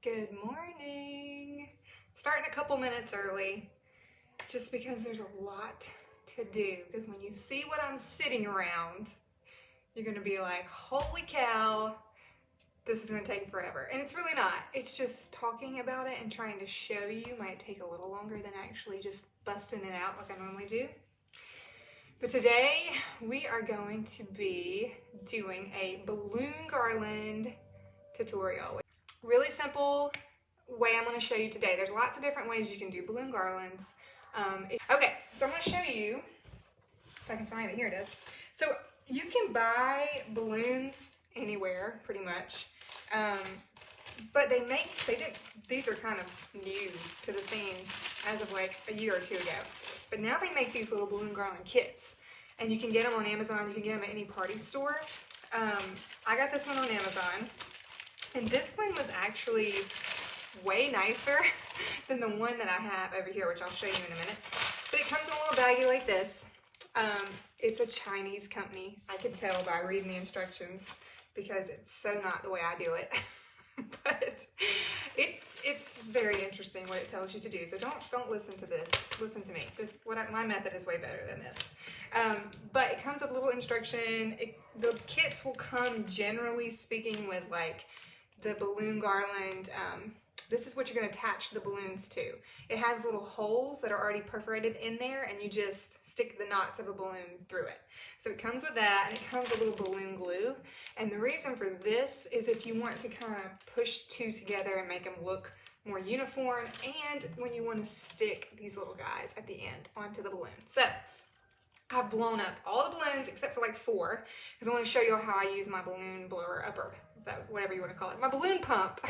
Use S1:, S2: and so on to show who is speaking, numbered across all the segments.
S1: Good morning. Starting a couple minutes early just because there's a lot to do. Because when you see what I'm sitting around, you're going to be like, holy cow, this is going to take forever. And it's really not. It's just talking about it and trying to show you might take a little longer than actually just busting it out like I normally do. But today we are going to be doing a balloon garland tutorial. Really simple way I'm going to show you today. There's lots of different ways you can do balloon garlands. Okay, so I'm going to show you, if I can find it, here it is. So you can buy balloons anywhere, pretty much. But these are kind of new to the scene as of like a year or two ago. But now they make these little balloon garland kits. And you can get them on Amazon, you can get them at any party store. I got this one on Amazon. And this one was actually way nicer than the one that I have over here, which I'll show you in a minute. But it comes in a little baggie like this. It's a Chinese company. I could tell by reading the instructions because it's so not the way I do it. But it's very interesting what it tells you to do. So don't listen to this. Listen to me. My method is way better than this. But it comes with a little instruction. The kits will come, generally speaking, with like the balloon garland. This is what you're going to attach the balloons to. It has little holes that are already perforated in there, and you just stick the knots of a balloon through it. So it comes with that, and it comes with a little balloon glue. And the reason for this is if you want to kind of push two together and make them look more uniform, and when you want to stick these little guys at the end onto the balloon. So I've blown up all the balloons except for like 4, because I want to show you how I use my balloon blower upper, whatever you want to call it. My balloon pump.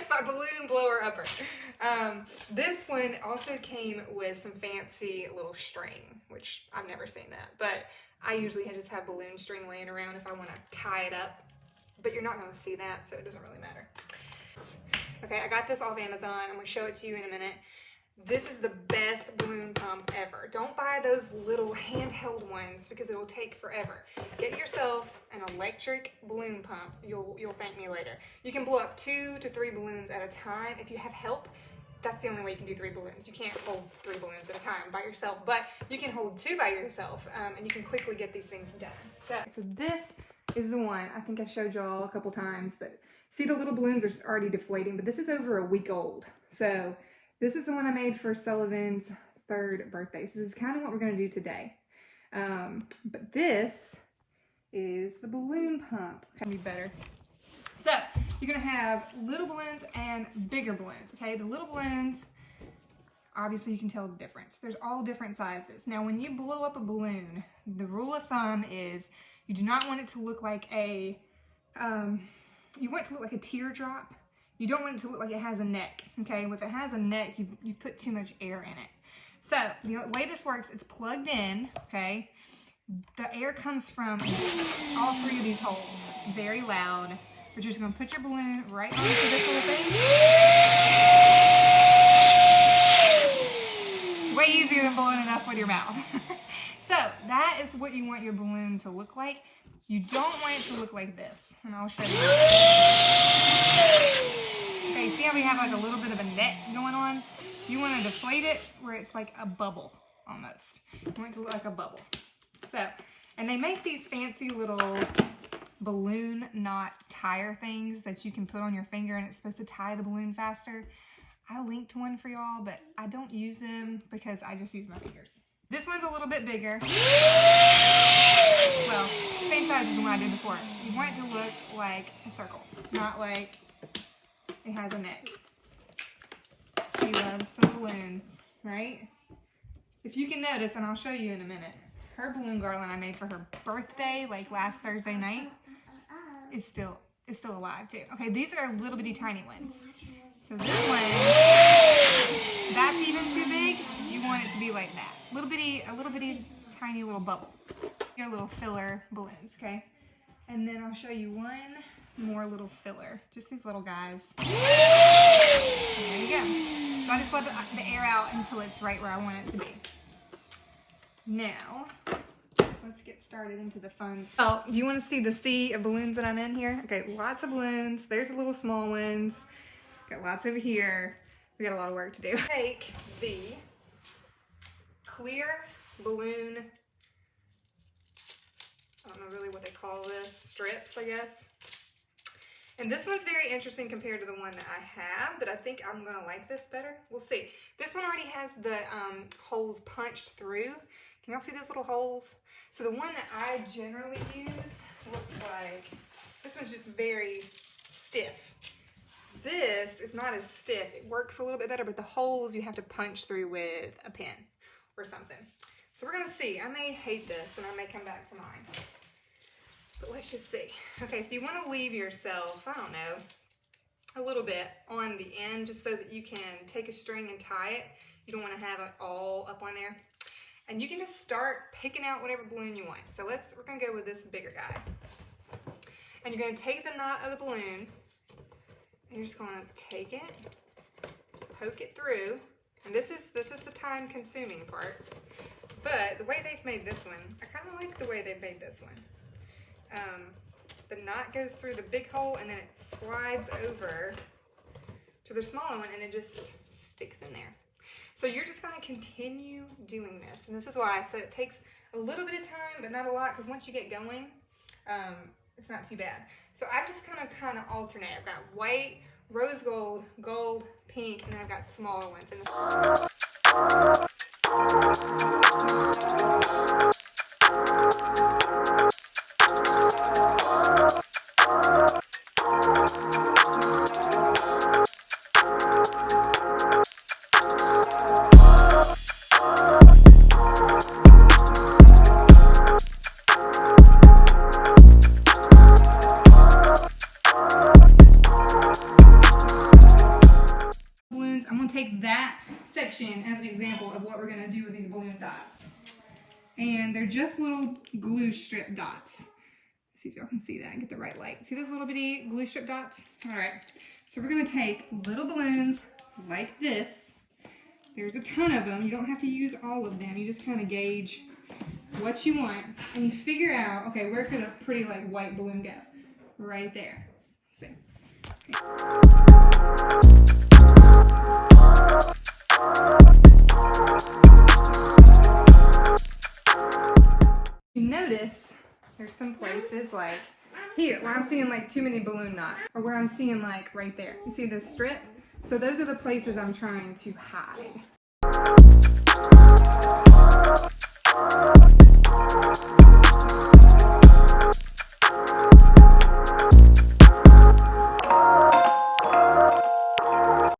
S1: My balloon blower upper. This one also came with some fancy little string, which I've never seen that, but I usually just have balloon string laying around if I want to tie it up, but you're not going to see that, so it doesn't really matter. Okay, I got this off Amazon. I'm going to show it to you in a minute. This is the best balloon pump ever. Don't buy those little handheld ones because it will take forever. Get yourself an electric balloon pump. You'll thank me later. You can blow up 2 to 3 balloons at a time. If you have help, that's the only way you can do 3 balloons. You can't hold 3 balloons at a time by yourself, but you can hold 2 by yourself, and you can quickly get these things done. So this is the one. I think I showed y'all a couple times, but see, the little balloons are already deflating, but this is over a week old. So this is the one I made for Sullivan's 3rd birthday. So this is kind of what we're going to do today. But this is the balloon pump. Can be better. So you're going to have little balloons and bigger balloons. Okay, the little balloons, obviously you can tell the difference. There's all different sizes. Now when you blow up a balloon, the rule of thumb is you do not want it to look like a, you want it to look like a teardrop. You don't want it to look like it has a neck, okay? If it has a neck, you've put too much air in it. So the way this works, it's plugged in, okay? The air comes from all 3 of these holes. It's very loud. We're just gonna put your balloon right onto this little thing. It's way easier than blowing it up with your mouth. So that is what you want your balloon to look like. You don't want it to look like this, and I'll show you. Okay, see how we have like a little bit of a net going on? You want to deflate it where it's like a bubble, almost. You want it to look like a bubble. So, and they make these fancy little balloon knot tire things that you can put on your finger, and it's supposed to tie the balloon faster. I linked one for y'all, but I don't use them because I just use my fingers. This one's a little bit bigger. Well, same size as the one I did before. You want it to look like a circle, not like it has a neck. She loves some balloons, right? If you can notice, and I'll show you in a minute, her balloon garland I made for her birthday, like last Thursday night, is still alive too. Okay, these are little bitty tiny ones. So this one, that's even too big. You want it to be like that. A little bitty tiny little bubble. Your little filler balloons, okay? And then I'll show you one more little filler. Just these little guys. There you go. So I just let the air out until it's right where I want it to be. Now, let's get started into the fun stuff. Oh, do you want to see the sea of balloons that I'm in here? Okay, lots of balloons. There's the little small ones. Got lots over here. We got a lot of work to do. Take the clear balloon, I don't know really what they call this, strips, I guess. And this one's very interesting compared to the one that I have, but I think I'm gonna like this better. We'll see. This one already has the holes punched through. Can y'all see those little holes? So the one that I generally use looks like, this one's just very stiff. This is not as stiff. It works a little bit better, but the holes you have to punch through with a pen or something. So we're gonna see. I may hate this and I may come back to mine. But let's just see. Okay, so you want to leave yourself, I don't know, a little bit on the end just so that you can take a string and tie it. You don't want to have it all up on there. And you can just start picking out whatever balloon you want. So we're going to go with this bigger guy. And you're going to take the knot of the balloon and you're just going to take it, poke it through. And this is the time consuming part. But the way they've made this one, I kind of like the way they've made this one. The knot goes through the big hole and then it slides over to the smaller one and it just sticks in there. So you're just going to continue doing this. And this is why I said it takes a little bit of time, but not a lot, because once you get going, it's not too bad. So I just kind of alternate. I've got white, rose gold, gold, pink, and then I've got smaller ones. I'm going to take that section as an example of what we're going to do with these balloon dots. And they're just little glue strip dots. Let's see if y'all can see that and get the right light. See those little bitty glue strip dots? Alright, so we're going to take little balloons like this. There's a ton of them. You don't have to use all of them. You just kind of gauge what you want. And you figure out, okay, where could a pretty like white balloon go? Right there. See. Okay. You notice there's some places like here where I'm seeing like too many balloon knots, or where I'm seeing like right there. You see this strip? So those are the places I'm trying to hide.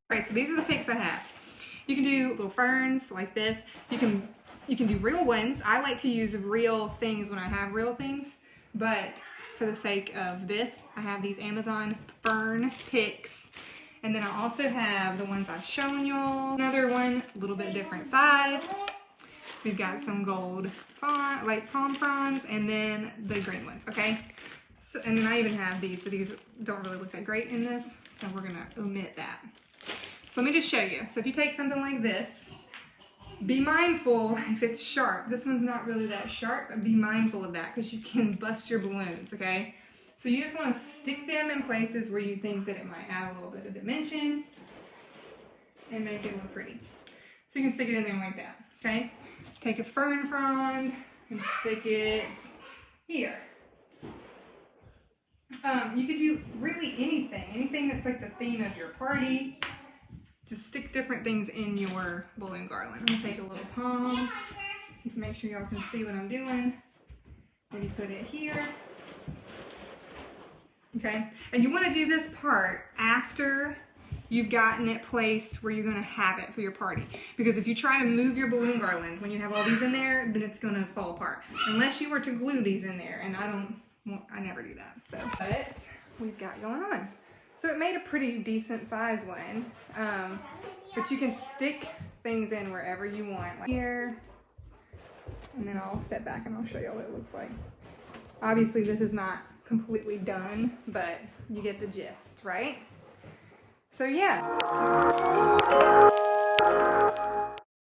S1: Alright, so these are the picks I have. You can do little ferns like this. You can do real ones. I like to use real things when I have real things, but for the sake of this, I have these Amazon fern picks. And then I also have the ones I've shown y'all. Another one, a little bit different size. We've got some gold like palm fronds, and then the green ones, okay? So, and then I even have these, but these don't really look that great in this, so we're gonna omit that. So let me just show you. So if you take something like this, be mindful if it's sharp. This one's not really that sharp, but be mindful of that because you can bust your balloons, okay? So you just want to stick them in places where you think that it might add a little bit of dimension and make it look pretty. So you can stick it in there like that, okay? Take a fern frond and stick it here. You could do really anything that's like the theme of your party. Just stick different things in your balloon garland. I'm going to take a little palm. You can make sure y'all can see what I'm doing. Maybe put it here. Okay? And you want to do this part after you've gotten it placed where you're going to have it for your party. Because if you try to move your balloon garland when you have all these in there, then it's going to fall apart. Unless you were to glue these in there. And I never do that. So, but we've got going on. So it made a pretty decent size one, but you can stick things in wherever you want, like here, and then I'll step back and I'll show you what it looks like. Obviously this is not completely done, but you get the gist, right? So yeah.